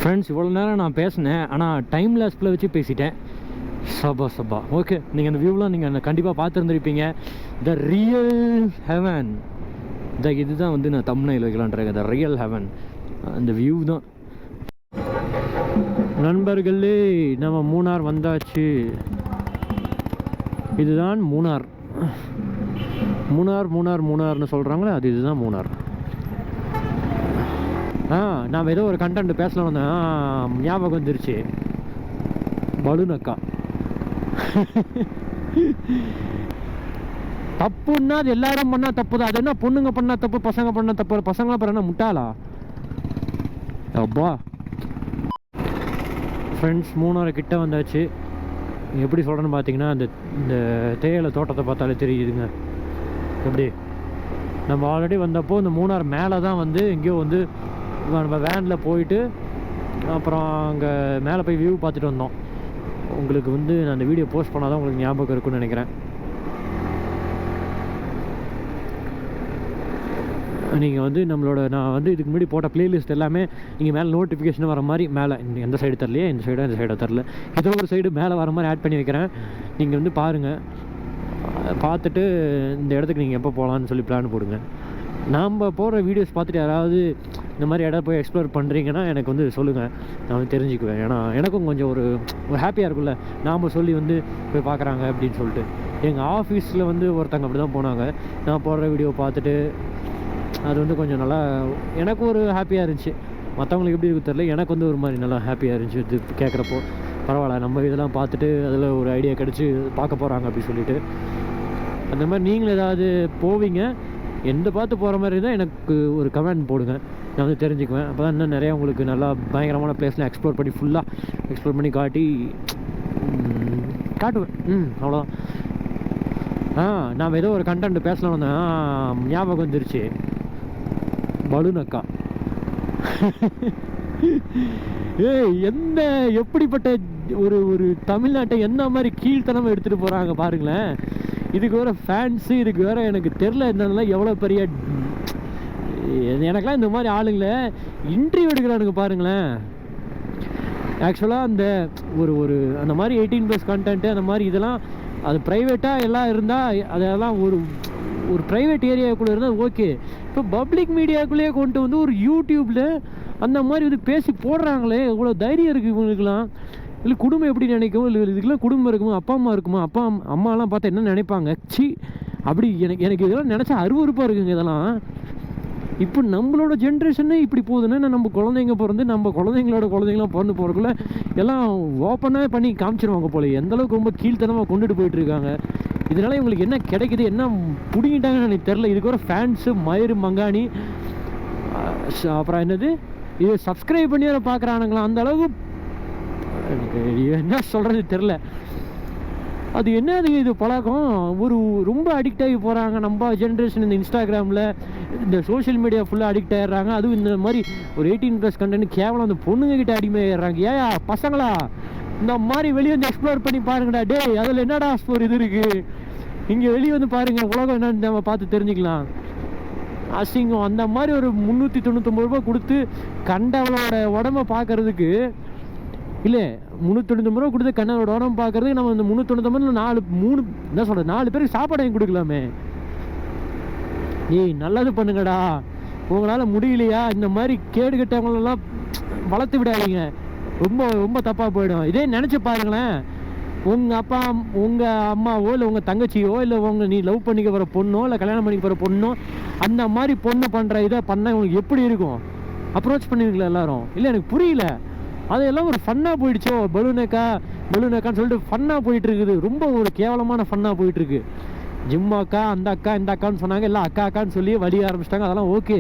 Friends, இவ்வளோ நேரம் நான் பேசினேன், ஆனால் டைம் லேஸ்பில் வச்சு பேசிட்டேன். சபா ஓகே. நீங்கள் அந்த வியூலாம் நீங்கள் கண்டிப்பாக பார்த்துருந்துருப்பீங்க. The real heaven. இதுதான் வந்து நான் தம்ப்நெயில் வைக்கலான்றேன். த ரியல் ஹெவன் அந்த வியூ தான். நண்பர்களே, நம்ம மூணார் வந்தாச்சு. இதுதான் மூணார். மூணார்னு சொல்கிறாங்களே, அது இதுதான் மூணார். நான் ஏதோ ஒரு கண்டென்ட் பேசலாம் வந்தேன், ஞாபகம் வந்துருச்சு. பலூனக்கா தப்புன்னா அது எல்லாரும் பண்ணா தப்பு தான். அது என்ன பொண்ணுங்க பண்ணா தப்பு, பசங்க பண்ணா தப்பு? பசங்களாம் பிறகு என்ன முட்டாளா? அப்பா ஃப்ரெண்ட்ஸ், மூணாறு கிட்ட வந்தாச்சு. எப்படி சொல்கிறேன்னு பார்த்தீங்கன்னா, இந்த தேயிலை தோட்டத்தை பார்த்தாலே தெரியுதுங்க. எப்படி நம்ம ஆல்ரெடி வந்தப்போ இந்த மூணார் மேலே தான் வந்து எங்கேயோ வந்து நம்ம வேனில் போயிட்டு அப்புறம் அங்கே மேலே போய் வியூ பார்த்துட்டு வந்தோம். உங்களுக்கு வந்து நான் அந்த வீடியோ போஸ்ட் பண்ணால் தான் உங்களுக்கு ஞாபகம் இருக்குன்னு நினைக்கிறேன். நீங்கள் வந்து நான் வந்து இதுக்கு முன்னாடி போட்ட ப்ளேலிஸ்ட் எல்லாமே நீங்கள் மேலே நோட்டிஃபிகேஷன் வர மாதிரி மேலே எந்த சைடு தரலையே, இந்த சைடை தரல, ஏதோ ஒரு சைடு மேலே வர மாதிரி ஆட் பண்ணி வைக்கிறேன். நீங்கள் வந்து பாருங்கள், பார்த்துட்டு இந்த இடத்துக்கு நீங்கள் எப்போ போகலான்னு சொல்லி பிளான் போடுங்க. நாம் போகிற வீடியோஸ் பார்த்துட்டு யாராவது இந்த மாதிரி இடம் போய் எக்ஸ்ப்ளோர் பண்ணுறீங்கன்னா எனக்கு வந்து சொல்லுங்கள், நான் வந்து தெரிஞ்சுக்குவேன். ஏன்னா எனக்கும் கொஞ்சம் ஒரு ஹாப்பியாக இருக்கும்ல, நாம் சொல்லி வந்து போய் பார்க்குறாங்க அப்படின்னு சொல்லிட்டு. எங்கள் ஆஃபீஸில் வந்து ஒருத்தங்க அப்படி தான் போனாங்க. நான் போடுற வீடியோ பார்த்துட்டு அது வந்து கொஞ்சம் நல்லா எனக்கு ஒரு ஹாப்பியாக இருந்துச்சு. மற்றவங்களுக்கு எப்படி இருக்கு தெரியல, எனக்கு வந்து ஒரு மாதிரி நல்லா ஹாப்பியாக இருந்துச்சு இது கேட்குறப்போ. பரவாயில்ல, நம்ம இதெல்லாம் பார்த்துட்டு அதில் ஒரு ஐடியா கிடச்சி பார்க்க போகிறாங்க அப்படி சொல்லிட்டு. அந்த மாதிரி நீங்களும் ஏதாவது போவீங்க, எந்த பார்த்து போகிற மாதிரி தான் எனக்கு ஒரு கமெண்ட் போடுங்க, நான் வந்து தெரிஞ்சுக்குவேன். அப்போ தான் இன்னும் நிறையா உங்களுக்கு நல்லா பயங்கரமான பிளேஸ்லாம் எக்ஸ்ப்ளோர் பண்ணி ஃபுல்லாக எக்ஸ்ப்ளோர் பண்ணி காட்டுவேன். அவ்வளோதான். நான் ஏதோ ஒரு கண்டென்ட் பேசலாம் வந்தேன், ஞாபகம் வந்துருச்சு. பலூனக்கா எப்படிப்பட்ட ஒரு தமிழ்நாட்டை என்ன மாதிரி கீழ்த்தனமாக எடுத்துகிட்டு போகிறாங்க பாருங்களேன். இதுக்கு வேறு ஃபேன்ஸு, இதுக்கு வேறு எனக்கு தெரில என்னென்னலாம் எவ்வளோ பெரிய. எனக்கெலாம் இந்த மாதிரி ஆளுங்களை இன்டர்வியூ எடுக்கிறானுங்க பாருங்களேன். ஆக்சுவலாக அந்த அந்த மாதிரி 18+ கண்டென்ட்டு அந்த மாதிரி இதெல்லாம் அது ப்ரைவேட்டாக எல்லாம் இருந்தால் அதெல்லாம் ஒரு ப்ரைவேட் ஏரியாவுக்குள்ளே இருந்தால் ஓகே. இப்போ பப்ளிக் மீடியாவுக்குள்ளேயே கொண்டு வந்து ஒரு யூடியூப்பில் அந்த மாதிரி வந்து பேசி போடுறாங்களே, எவ்வளோ தைரியம் இருக்குது இவங்களுக்குலாம். இல்லை குடும்பம் எப்படி நினைக்கும், இல்லை இதுக்கெல்லாம் குடும்பம் இருக்குமா, அப்பா அம்மா இருக்குமா, அம்மாலாம் பார்த்தா என்ன நினைப்பாங்க? அப்படி எனக்கு இதெல்லாம் நினச்சா அருவருப்பாக இருக்குங்க இதெல்லாம். இப்போ நம்மளோட ஜென்ரேஷனே இப்படி போகுதுன்னா, நம்ம குழந்தைங்க பிறந்து நம்ம குழந்தைங்களாம் பிறந்து போகிறக்குள்ள எல்லாம் ஓப்பனாக பண்ணி காமிச்சிருவாங்க போல. எந்தளவுக்கு ரொம்ப கீழ்த்தனமாக கொண்டுட்டு போயிட்டுருக்காங்க. இதனால் இவங்களுக்கு என்ன கிடைக்குது, என்ன பிடிங்கிட்டாங்கன்னு எனக்கு தெரில. இதுக்கு ஒரு ஃபேன்ஸு மயிறு மங்காணி, அப்புறம் என்னது இது சப்ஸ்கிரைப் பண்ணி அதை பார்க்குறானுங்களா, அந்த அளவுக்கு எனக்கு என்ன சொல்கிறது தெரில. அது என்னது இது பழக்கம், ரொம்ப அடிக்ட் ஆகி போகிறாங்க நம்ம ஜென்ரேஷன். இந்த இன்ஸ்டாகிராமில் இந்த சோஷியல் மீடியா ஃபுல்லாக அடிக்ட் ஆகிடுறாங்க. அதுவும் இந்த மாதிரி ஒரு 18+ கண்டென்ட் கேவலம் அந்த பொண்ணுங்ககிட்ட அடிமையாகிடுறாங்க. ஏயா பசங்களா, இந்த மாதிரி வெளியே வந்து எக்ஸ்ப்ளோர் பண்ணி பாருங்கடா. அதில் என்னடா ஒரு இது இருக்குது, இங்கே வெளியே வந்து பாருங்கள், உலகம் என்னன்னு நம்ம பார்த்து தெரிஞ்சுக்கலாம். அசிங்கம். அந்த மாதிரி ஒரு 399 ரூபா கொடுத்து கண்டவளோட உடம்பை பார்க்கறதுக்கு, இல்லை 399 ரூபா கொடுத்து கண்ணோட உடம்பு பார்க்கறதுக்கு நம்ம இந்த 399 4 பேருக்கு சாப்பாடு வாங்கி கொடுக்கலாமே. நல்லது பண்ணுங்கடா. உங்களால் முடியலையா, இந்த மாதிரி கேடு கட்டவங்களெல்லாம் வளர்த்து விடாதீங்க, ரொம்ப ரொம்ப தப்பாக போயிடும். இதே நினச்சி பாருங்களேன், உங்கள் அம்மாவோ இல்லை உங்கள் தங்கச்சியோ இல்லை நீ லவ் பண்ணிக்க போகிற பொண்ணோ இல்லை கல்யாணம் பண்ணிக்க போகிற பொண்ணோ அந்த மாதிரி பொண்ணை பண்ணுற இதை பண்ணால் உங்களுக்கு எப்படி இருக்கும்? அப்ரோச் பண்ணுவீங்களா எல்லாரும்? இல்லை எனக்கு புரியல. அதெல்லாம் ஒரு ஃபன்னாக போயிடுச்சோ, பலூனக்கான்னு சொல்லிட்டு ஃபன்னாக போயிட்டுருக்குது. ரொம்ப ஒரு கேவலமான ஃபன்னாக போயிட்டுருக்கு. ஜிம்மாக்கா, அந்த அக்கா இந்த அக்கான்னு சொன்னாங்க, எல்லாம் அக்கான்னு சொல்லி வலிய ஆரம்பிச்சிட்டாங்க. அதெல்லாம் ஓகே,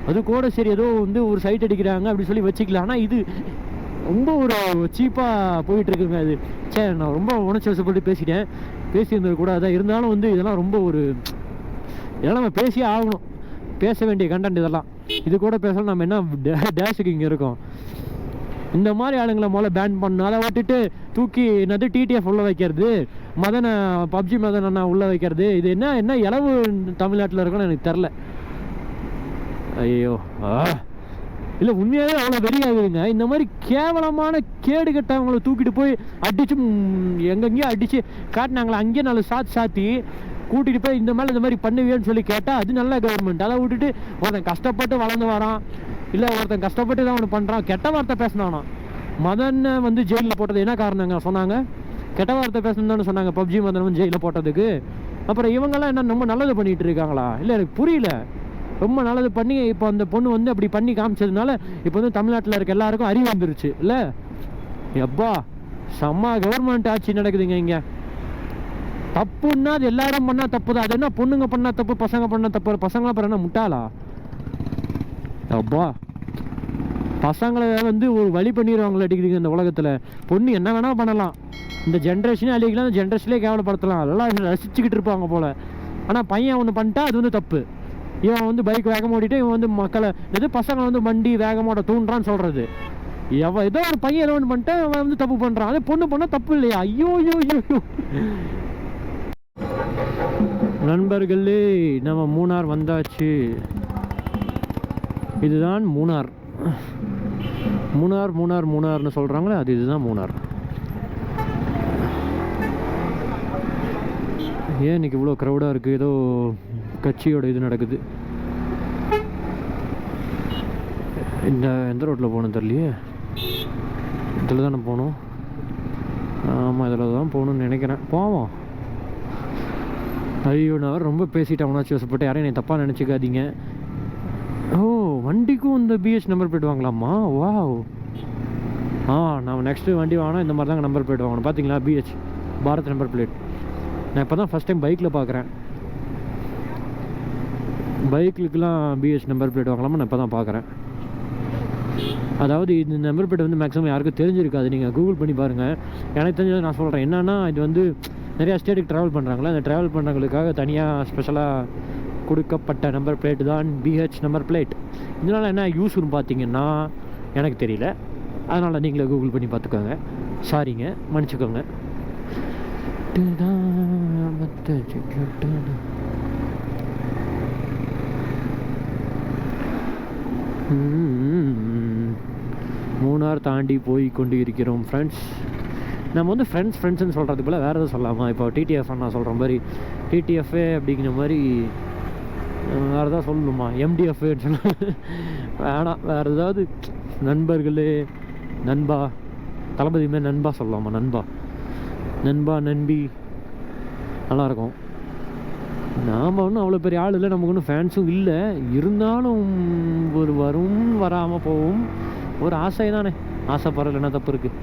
அது கூட சரி, ஏதோ வந்து ஒரு சைட் அடிக்கிறாங்க அப்படி சொல்லி வச்சுக்கலாம். ஆனால் இது ரொம்ப ஒரு சீப்பாக போயிட்டுருக்குங்க. அது நான் ரொம்ப உணர்ச்சி வசப்பட்டு பேசியிருந்தது கூட அதான். இருந்தாலும் வந்து இதெல்லாம் ரொம்ப இதெல்லாம் நம்ம பேசியே ஆகணும், பேச வேண்டிய கண்டென்ட் இதெல்லாம். இது கூட பேசலாம், நம்ம என்ன டேஷுக்கு இங்கே இருக்கோம். இந்த மாதிரி ஆளுங்களை முதல்ல பேன் பண்ணணும். அதை விட்டுட்டு தூக்கி என்னது டிடிஎஃப் உள்ள வைக்கிறது, பப்ஜி மதன் உள்ள வைக்கிறது, இது என்ன இளவு தமிழ்நாட்டில் இருக்குன்னு எனக்கு தெரில. ஐயோ, இல்லை உண்மையாகவே அவ்வளோ வெறியாகுதுங்க. இந்த மாதிரி கேவலமான கேடு கட்டவங்களை தூக்கிட்டு போய் அடித்து எங்கெங்கேயோ அடித்து காட்டினாங்களா, அங்கேயே நல்ல சாத்தி கூட்டிகிட்டு போய் இந்த மாதிரி பண்ணுவேன்னு சொல்லி கேட்டால் அது நல்ல கவர்மெண்ட். அதை விட்டுட்டு ஒருத்தன் கஷ்டப்பட்டு வளர்ந்து வரான், இல்லை ஒருத்தன் கஷ்டப்பட்டு தான் ஒன்று பண்ணுறான், கெட்ட வார்த்தை பேசினானா. மதனை வந்து ஜெயிலில் போட்டது என்ன காரணங்க சொன்னாங்க? கெட்ட வார்த்தை பேசணும்னு சொன்னாங்க பப்ஜி மதன் வந்து ஜெயிலில் போட்டதுக்கு. அப்புறம் இவங்கெல்லாம் என்ன ரொம்ப நல்லது பண்ணிகிட்டு இருக்காங்களா? இல்லை எனக்கு புரியல. ரொம்ப நல்லது பண்ணி இப்போ அந்த பொண்ணு வந்து அப்படி பண்ணி காமிச்சதுனால இப்போ வந்து தமிழ்நாட்டில் இருக்க எல்லாருக்கும் அறிவு வந்துருச்சு இல்லை? எப்பா செம்ம கவர்மெண்ட் ஆட்சி நடக்குதுங்க இங்கே. தப்புன்னா அது எல்லாரும் பண்ணால் தப்பு தான். அது என்ன பொண்ணுங்க பண்ணால் தப்பு, பசங்க பண்ணால் தப்பு? பசங்களாம் அப்புறம் என்ன முட்டாளா? அப்பா பசங்களை வந்து ஒரு வழி பண்ணிடுவாங்களே அடிக்குதுங்க இந்த உலகத்தில். பொண்ணு என்ன வேணால் பண்ணலாம், இந்த ஜென்ரேஷனே அழிக்கலாம், இந்த ஜென்ரேஷனே கேவலப்படுத்தலாம், அதெல்லாம் ரசிச்சுக்கிட்டு இருப்பாங்க போல். ஆனால் பையன் ஒன்று பண்ணிட்டா அது வந்து தப்பு. இவன் வந்து பைக் வேகமாக ஓடிட்டு இவன் வந்து மக்களை எது பசங்களை வந்து வண்டி வேகமாட தூண்டுறான்னு சொல்கிறது. ஏதோ ஒரு பையன் ஏதோ ஒன்று பண்ணிட்டு அவன் வந்து தப்பு பண்ணுறான். அதே பொண்ணு பண்ணால் தப்பு இல்லையா? ஐயோ ஐயோ ஐயோ. நண்பர்களே நம்ம மூணார் வந்தாச்சு. இதுதான் மூணார். மூணார் மூணார் மூணார்னு சொல்கிறாங்களே அது இதுதான் மூணார். ஏன் இன்னைக்கு இவ்வளோ க்ரௌடாக இருக்குது? ஏதோ கட்சியோட இது நடக்குது. எந்த ரோட்டில் போகணும் தெரியலையே. இதில் தானே போகணும். ஆமாம் இதில் தான் போகணுன்னு நினைக்கிறேன். போவோம். ஐயோ நான் ரொம்ப பேசிட்டேன், உணர்ச்சி வசப்பட்டு. யாரையும் என்னை தப்பாக நினச்சிக்காதீங்க. ஓ வண்டிக்கும் இந்த பிஹெச் நம்பர் பிளேட் வாங்கலாமா? வா நம்ம நெக்ஸ்ட்டு வண்டி வாங்கினா இந்த மாதிரி தாங்க நம்பர் பிளேட் வாங்கணும். பார்த்தீங்களா பிஹெச் பாரத் நம்பர் பிளேட். நான் இப்போ தான் ஃபஸ்ட் டைம் பைக்கில் பார்க்குறேன். பைக்குக்கெலாம் பிஹெச் நம்பர் பிளேட் வாங்கலாமா நான் இப்போ தான் பார்க்குறேன். அதாவது இந்த நம்பர் பிளேட் வந்து மேக்ஸிமம் யாருக்கும் தெரிஞ்சிருக்காது. நீங்கள் கூகுள் பண்ணி பாருங்கள். எனக்கு தெரிஞ்சது நான் சொல்கிறேன். என்னென்னா இது வந்து நிறையா ஸ்டேட்டுக்கு ட்ராவல் பண்ணுறாங்களா, அந்த ட்ராவல் பண்ணுறவங்களுக்காக தனியாக ஸ்பெஷலாக கொடுக்கப்பட்ட நம்பர் பிளேட் தான் பிஹெச் நம்பர் பிளேட். இதனால் என்ன யூஸ்னு பார்த்தீங்கன்னா எனக்கு தெரியல, அதனால் நீங்களே கூகுள் பண்ணி பார்த்துக்கோங்க. சாரிங்க, மன்னிச்சுக்கோங்க. மூணார் தாண்டி போய் கொண்டு இருக்கிறோம் ஃப்ரெண்ட்ஸ். நம்ம வந்து ஃப்ரெண்ட்ஸ்ன்னு சொல்கிறதுக்கு போல் வேறு எதுவும் சொல்லலாமா? இப்போ டிடிஎஃப் நான் சொல்கிற மாதிரி டிடிஎஃப்ஏ அப்படிங்கிற மாதிரி வேறு எதாவது சொல்லணுமா? எம்டிஎஃப்ஏன்னு சொல்ல வேணாம். வேறு ஏதாவது நண்பர்களே, நண்பா, தளபதி மாதிரி நண்பா சொல்லலாமா? நண்பா நண்பி நல்லாயிருக்கும். நாம் ஒன்றும் அவ்வளோ பெரிய ஆள் இல்லை, நமக்கு ஒன்றும் ஃபேன்ஸும் இல்லை. இருந்தாலும் ஒரு வரும் வராமல் போகும் ஒரு ஆசை தானே. ஆசைப்படுறதுல என்ன தப்பு இருக்குது?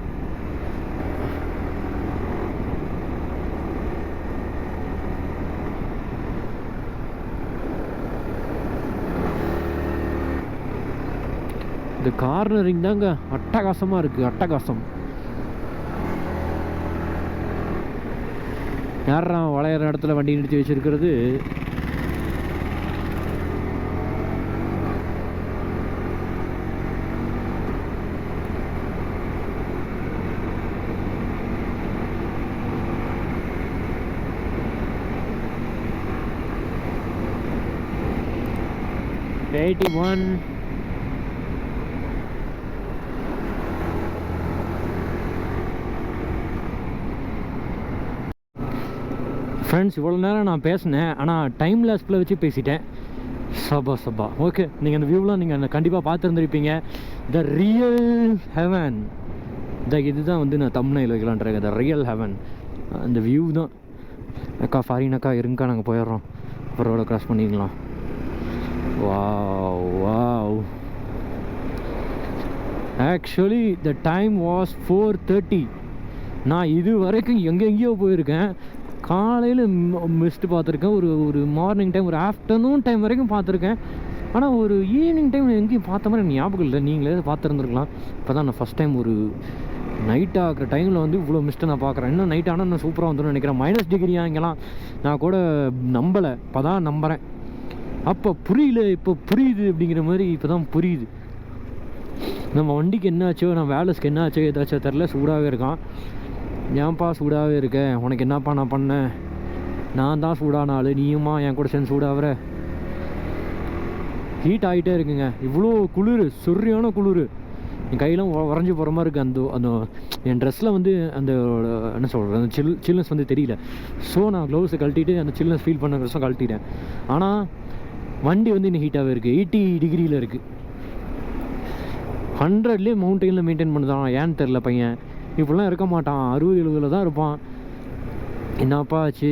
இந்த கார்னரிங் தாங்க அட்டகாசமாக இருக்குது. அட்டகாசம். யாரா வளையிற இடத்துல வண்டி நிறுத்தி வச்சிருக்கிறது? ஃப்ரெண்ட்ஸ் இவ்வளோ நேரம் நான் பேசினேன், ஆனால் டைம் லேஸ்பில் வச்சு பேசிட்டேன். சபா ஓகே. நீங்கள் அந்த வியூலாம் நீங்கள் கண்டிப்பாக பார்த்துருந்துருப்பீங்க. The real heaven. இதுதான் வந்து நான் தம்ப்நெயில் வைக்கலான்றேன். த ரியல் ஹெவன் அந்த வியூ தான். அக்கா ஃபாரின் அக்கா இருங்கக்கா, நாங்கள் போயிடுறோம், அப்புறம் ரோட க்ராஸ் பண்ணிக்கலாம். Wow actually the time was 4:30. நான் இது வரைக்கும் எங்கெங்கேயோ போயிருக்கேன். காலையில் மிஸ்ட்டு பார்த்துருக்கேன், ஒரு மார்னிங் டைம், ஒரு ஆஃப்டர்நூன் டைம் வரைக்கும் பார்த்துருக்கேன். ஆனால் ஒரு ஈவினிங் டைம் எங்கேயும் பார்த்த மாதிரி எனக்கு ஞாபகம் இல்லை. நீங்களே பார்த்துருந்துருக்கலாம். இப்போ தான் நான் ஃபஸ்ட் டைம் ஒரு நைட் ஆகிற டைமில் வந்து இவ்வளோ மிஸ்ட்டை நான் பார்க்குறேன். இன்னும் நைட் ஆனால் நான் சூப்பராக வந்துடும் நினைக்கிறேன். -டிகிரியாக இங்கெல்லாம் நான் கூட நம்பலை, இப்போ தான் நம்புகிறேன். அப்போ புரியல, இப்போ புரியுது அப்படிங்கிற மாதிரி இப்போ தான் புரியுது. நம்ம வண்டிக்கு என்ன ஆச்சோ, நம்ம வேலஸ்க்கு என்ன ஆச்சோ ஏதாச்சும் தெரில, சூடாகவே இருக்கான். ஏன்ப்பா சூடாகவே இருக்க, உனக்கு என்னப்பா நான் பண்ணேன்? நான் தான் சூடான ஆள், நீயுமா என் கூட சேர்ந்து சூடாகிற? ஹீட் ஆகிட்டே இருக்குங்க. இவ்வளோ குளிர், சொரியான குளிர், என் கையெல்லாம் உறைஞ்சி போகிற மாதிரி இருக்குது. அந்த என் ட்ரெஸ்ஸில் வந்து அந்த என்ன சொல்கிறது, அந்த சில்னஸ் வந்து தெரியல. ஸோ நான் க்ளவுஸை கழட்டிட்டு அந்த சில்னஸ் ஃபீல் பண்ண ட்ரெஸ்ஸும் கழட்டிட்டேன். ஆனால் வண்டி வந்து இன்னும் ஹீட்டாகவே இருக்குது. 80 டிகிரியில் இருக்குது. 100லேயே மவுண்டெயினில் மெயின்டைன் பண்ணுதான். ஏன்னு தெரில பையன். இப்படிலாம் இருக்க மாட்டான், 60-70 தான் இருப்பான். என்னப்பா ஆச்சு,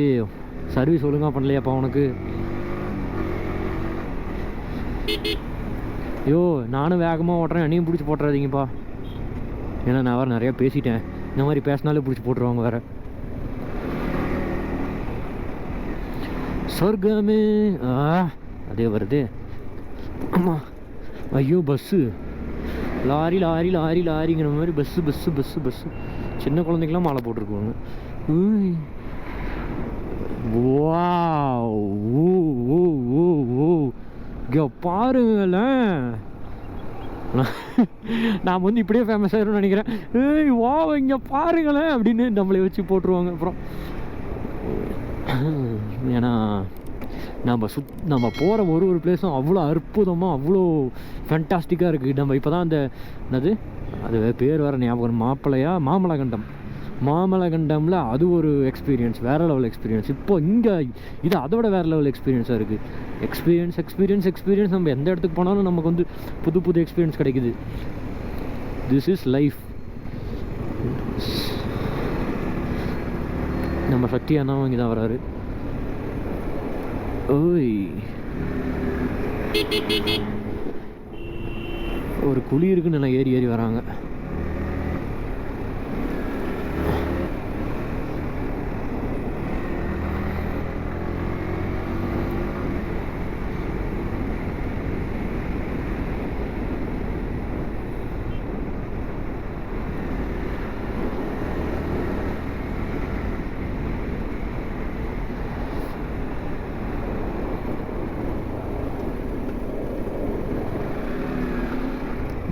சர்வீஸ் ஒழுங்காக பண்ணலையாப்பா உனக்கு? ஐயோ, நானும் வேகமாக ஓட்டுறேன், என்னையும் பிடிச்சி போட்டுறாதீங்கப்பா. ஏன்னா நான் வேறு நிறையா பேசிட்டேன். இந்த மாதிரி பேசினாலே பிடிச்சி போட்டுருவாங்க வேறு. சொர்க்கமே அதே வருது. ஆமாம். ஐயோ, பஸ்ஸு, லாரி லாரி லாரி லாரிங்கிற மாதிரி பஸ்ஸு பஸ்ஸு பஸ்ஸு பஸ்ஸு. சின்ன குழந்தைங்களாம் மாலை போட்டிருக்குவாங்க. இங்கே பாருங்களேன், நான் வந்து இப்படியே ஃபேமஸ் ஆகிரும்னு நினைக்கிறேன். வா இங்கே பாருங்களேன் அப்படின்னு நம்மளை வச்சு போட்டுருவாங்க அப்புறம். ஏன்னா நம்ம போகிற ஒரு பிளேஸும் அவ்வளோ அற்புதமாக, அவ்வளோ ஃபேண்டாஸ்டிக்காக இருக்குது. நம்ம இப்போ தான் அந்த அது பேர் வேறு ஞாபகம், மாமலகண்டமில் அது ஒரு எக்ஸ்பீரியன்ஸ், வேறு லெவல் எக்ஸ்பீரியன்ஸ். இப்போ இங்கே இது அதோட வேறு லெவல் எக்ஸ்பீரியன்ஸாக இருக்குது. எக்ஸ்பீரியன்ஸ் நம்ம எந்த இடத்துக்கு போனாலும் நமக்கு வந்து புது எக்ஸ்பீரியன்ஸ் கிடைக்குது. This is life. நம்ம சக்தி அண்ணாவும் இங்கே தான் வராரு. ஓய், ஒரு குழி இருக்குன்னு நல்லா ஏறி வராங்க.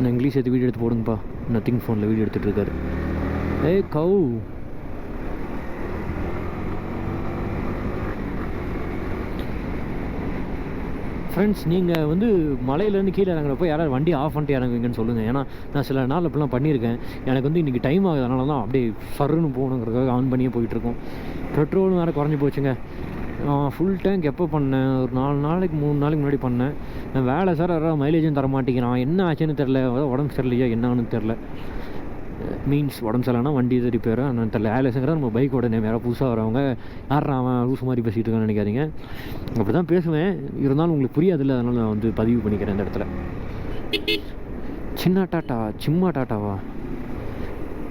நான் இங்கிலீஷ் எடுத்து வீடியோ எடுத்து போடுங்கப்பா. நத்திங் ஃபோனில் வீடியோ எடுத்துகிட்டு இருக்காரு. ஏய் கவு, ஃப்ரெண்ட்ஸ், நீங்கள் வந்து மலையிலேருந்து கீழே இறங்குறப்போ யாராவது வண்டி ஆஃப் பண்ணிட்டு இறங்குவீங்கன்னு சொல்லுங்கள். ஏன்னா நான் சில நாள் அப்படிலாம் பண்ணியிருக்கேன். எனக்கு வந்து இன்றைக்கி டைம் ஆகுது, அதனால தான் அப்படியே சருன்னு போகணுங்கிறதுக்காக ஆன் பண்ணியே போயிட்டுருக்கோம். பெட்ரோலும் வேறு குறைஞ்சி போச்சுங்க. ஃபுல் டேங்க் எப்போ பண்ணேன், ஒரு 3 நாளைக்கு முன்னாடி பண்ணேன். நான் வேலை சார் யாராவது மைலேஜும் தர மாட்டேங்கிறான். என்ன ஆச்சுன்னு தெரில, உடம்பு சரியில்லையா என்னன்னு தெரில. மீன்ஸ் உடம்பு சரியில்லைனா வண்டி இது ரிப்பேர் என்னன்னு தெரில. ஏலேஸுங்கிற நம்ம பைக்கோட நேம் யாராவது புதுசாக வரவங்க யாரா அவன் லூஸ் மாதிரி பேசிகிட்டு இருக்கான்னு நினைக்காதீங்க. அப்படி தான் பேசுவேன், இருந்தாலும் உங்களுக்கு புரியாதுல்ல, அதனால் நான் வந்து பதிவு பண்ணிக்கிறேன் இந்த இடத்துல. சிம்மா டாட்டாவா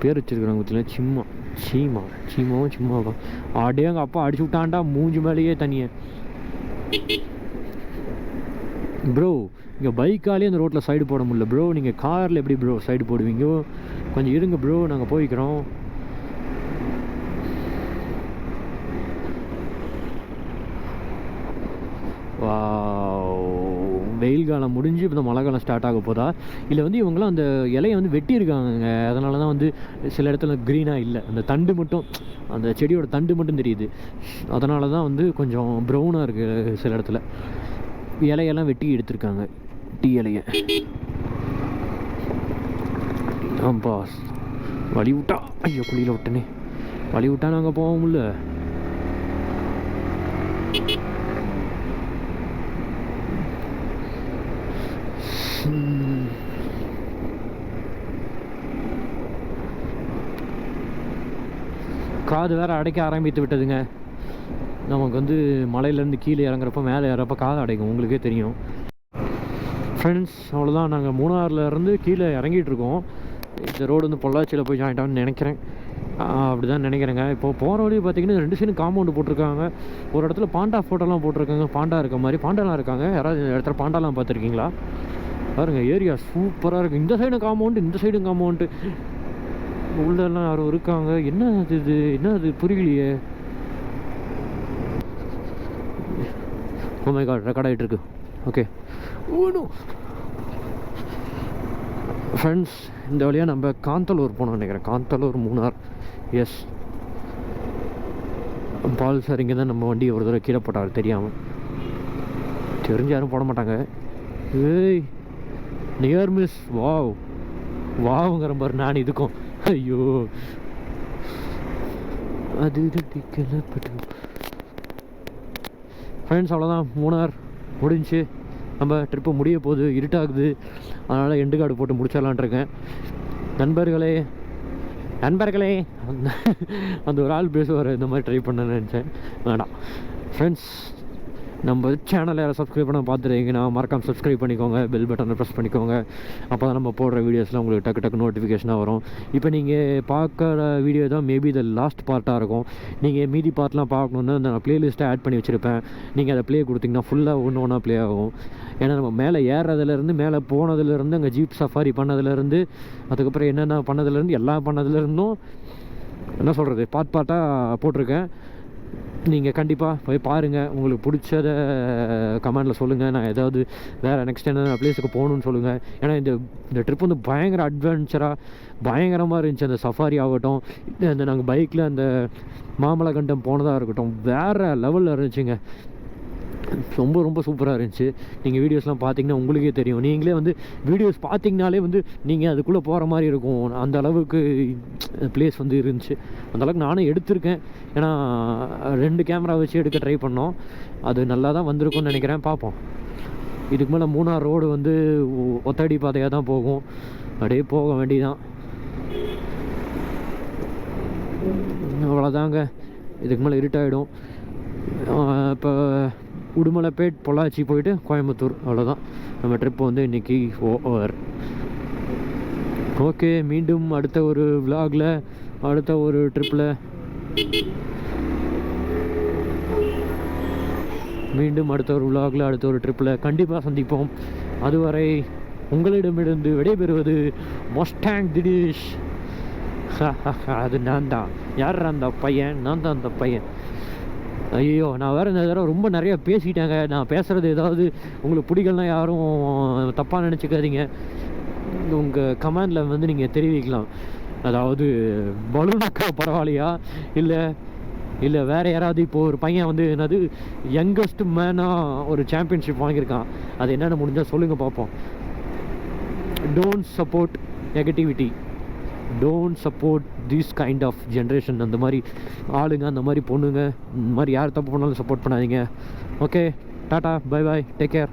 பேர் வச்சுருக்குறாங்க பற்றில. சீமாவா ஆடே எங்கள் அப்பா அடிச்சு விட்டான்டா மூஞ்சி மேலேயே தனியே. ப்ரோ, இங்கே பைக்காலே அந்த ரோட்டில் சைடு போட முடியல ப்ரோ. நீங்கள் காரில் எப்படி ப்ரோ சைடு போடுவீங்க? கொஞ்சம் இருங்க ப்ரோ, நாங்கள் போய்க்கிறோம். வா, வெயில் காலம் முடிஞ்சு இப்போ மழை காலம் ஸ்டார்ட் ஆக போதா? இல்லை வந்து இவங்களாம் அந்த இலையை வந்து வெட்டியிருக்காங்க, அதனால தான் வந்து சில இடத்துல க்ரீனாக இல்லை. அந்த தண்டு மட்டும், அந்த செடியோட தண்டு மட்டும் தெரியுது. அதனால தான் வந்து கொஞ்சம் ப்ரௌனாக இருக்குது சில இடத்துல. இலையெல்லாம் வெட்டி எடுத்திருக்காங்க, டீ இலையை. ஆம்பா, வழி விட்டா, ஐயோ குழியில் விட்டனே, வழி விட்டா நாங்கள் போவோம்ல. காது வேறு அடைக்க ஆரம்பித்து விட்டதுங்க. நமக்கு வந்து மலையிலேருந்து கீழே இறங்குறப்போ மேலே ஏறப்போ காது அடைக்கும், உங்களுக்கே தெரியும். ஃப்ரெண்ட்ஸ், அவ்வளோதான், நாங்கள் மூணாறுலேருந்து கீழே இறங்கிட்டு இருக்கோம். இந்த ரோடு வந்து பொள்ளாச்சியில் போய் ஜாயின் ஆகும்னு நினைக்கிறேன். அப்படி தான் நினைக்கிறேங்க. இப்போது போகிற வழி பார்த்திங்கன்னா 2 சைடும் காம்பவுண்டு போட்டிருக்காங்க. ஒரு இடத்துல பாண்டா ஃபோட்டோலாம் போட்டிருக்காங்க, பாண்டா இருக்க மாதிரி. பாண்டாலாம் இருக்காங்க. யாராவது இந்த இடத்துல பாண்டாலாம் பார்த்துருக்கீங்களா? பாருங்கள், ஏரியா சூப்பராக இருக்குது. இந்த சைடும் காம்பவுண்டு, இந்த சைடும் காம்பவுண்டு. உள்ளெல்லாம் யாரும் இருக்காங்க. என்ன அது என்ன அது புரியலையே. ஓ மை காட், ரெக்கார்ட் ஆகிட்டு இருக்கு. ஓகே ஃப்ரெண்ட்ஸ், இந்த வழியாக நம்ம காந்தலூர் போனோம் நினைக்கிறேன். காந்தலூர், மூணார். எஸ், பால் சார் இங்கே தான் நம்ம வண்டியை ஒரு தடவை கீழே போட்டார் தெரியாமல். தெரிஞ்சு யாரும் போட மாட்டாங்க. ஏய் நியர் மிஸ். வாவுங்கிற பாரு நான் இதுக்கும். ஐயோ அது ஃப்ரெண்ட்ஸ், அவ்வளோதான். மூணார் முடிஞ்சு நம்ம ட்ரிப்பு முடிய போகுது, இருட்டாகுது. அதனால் எண்டு கார்டு போட்டு முடிச்சிடலான் இருக்கேன். நண்பர்களே அந்த ஒரு ஆள் பேசுவார், இந்த மாதிரி ட்ரை பண்ண நினச்சேன், வேண்டாம். ஃப்ரெண்ட்ஸ், நம்ம சேனலை யாரை சப்ஸ்கிரைப் பண்ண பார்த்துருக்கீங்கன்னா மறக்காமல் சப்ஸ்கிரைப் பண்ணிக்கோங்க, பெல் பட்டனை ப்ரெஸ் பண்ணிக்கோங்க. அப்போ தான் நம்ம போடுற வீடியோஸ்லாம் உங்களுக்கு டக்கு நோட்டிஃபிகேஷனாக வரும். இப்போ நீங்கள் பார்க்குற வீடியோ தான் மேபி இது லாஸ்ட் பார்ட்டாக இருக்கும். நீங்கள் மீதி பார்ட்லாம் பார்க்கணுன்னு நான் ப்ளேலிஸ்ட்டை ஆட் பண்ணி வச்சுருப்பேன். நீங்கள் அதை ப்ளே கொடுத்தீங்கன்னா ஃபுல்லாக ஒன்று ப்ளே ஆகும். ஏன்னா நம்ம மேலே ஏறதுலேருந்து, மேலே போனதுலேருந்து, அங்கே ஜீப் சஃபாரி பண்ணதுலேருந்து, அதுக்கப்புறம் என்னென்ன பண்ணதுலேருந்து, எல்லாம் பண்ணதுலேருந்தும் என்ன சொல்கிறது பார்ட்டாக போட்டிருக்கேன். நீங்கள் கண்டிப்பாக போய் பாருங்கள். உங்களுக்கு பிடிச்சத கமெண்டில் சொல்லுங்கள். நான் ஏதாவது வேறு நெக்ஸ்ட் என்ன ப்ளேஸுக்கு போகணுன்னு சொல்லுங்கள். ஏன்னா இந்த ட்ரிப் வந்து பயங்கர அட்வென்ச்சராக பயங்கரமாக இருந்துச்சு. அந்த சஃபாரி ஆகட்டும், அந்த நாங்கள் பைக்கில் அந்த மாமலகண்டம் போனதாக இருக்கட்டும், வேறு லெவலில் இருந்துச்சுங்க. ரொம்ப சூப்பராக இருந்துச்சு. நீங்கள் வீடியோஸ்லாம் பார்த்தீங்கன்னா உங்களுக்கே தெரியும். நீங்களே வந்து வீடியோஸ் பார்த்தீங்கனாலே வந்து நீங்கள் அதுக்குள்ளே போகிற மாதிரி இருக்கும். அந்த அளவுக்கு ப்ளேஸ் வந்து இருந்துச்சு. அந்தளவுக்கு நானும் எடுத்திருக்கேன். ஏன்னா 2 கேமரா வச்சு எடுக்க ட்ரை பண்ணோம். அது நல்லா தான் வந்திருக்கும்னு நினைக்கிறேன். பார்ப்போம். இதுக்கு மேலே மூணார் ரோடு வந்து ஒத்தடி பாதையாக தான் போகும். அப்படியே போக வேண்டியதான். அவ்வளோதாங்க. இதுக்கு மேலே இருட்டாகிடும். இப்போ உடுமலைப்பேட், பொள்ளாச்சி போயிட்டு கோயம்புத்தூர், அவ்வளோதான் நம்ம ட்ரிப்பு வந்து இன்றைக்கி ஓவர். ஓகே, மீண்டும் அடுத்த ஒரு விலாகில், அடுத்த ஒரு ட்ரிப்பில் கண்டிப்பாக சந்திப்போம். அதுவரை உங்களிடமிருந்து விடைபெறுவது மஸ்டாங் தினேஷ். அது நான் தான். யார் அந்த பையன்? நான் தான் அந்த பையன். ஐயோ, நான் வேறு இந்த தடவை ரொம்ப நிறையா பேசிட்டேங்க. நான் பேசுகிறது ஏதாவது உங்களுக்கு பிடிக்கலனா யாரும் தப்பாக நினச்சிக்காதீங்க. உங்கள் கமெண்டில் வந்து நீங்கள் தெரிவிக்கலாம். அதாவது பலூனக்கா பரவாயில்லையா, இல்லை வேறு யாராவது. இப்போது ஒரு பையன் வந்து என்னது யங்கஸ்ட் மேனாக ஒரு சாம்பியன்ஷிப் வாங்கியிருக்கான். அது என்னென்னு முடிஞ்சால் சொல்லுங்கள், பார்ப்போம். Don't support negativity, don't support this kind of generation. அந்த மாதிரி ஆளுங்க, அந்த மாதிரி பொண்ணுங்க, இந்த மாதிரி யார் தப்பு பண்ணாலும் சப்போர்ட் பண்ணாதீங்க. Okay, tata, bye bye, take care.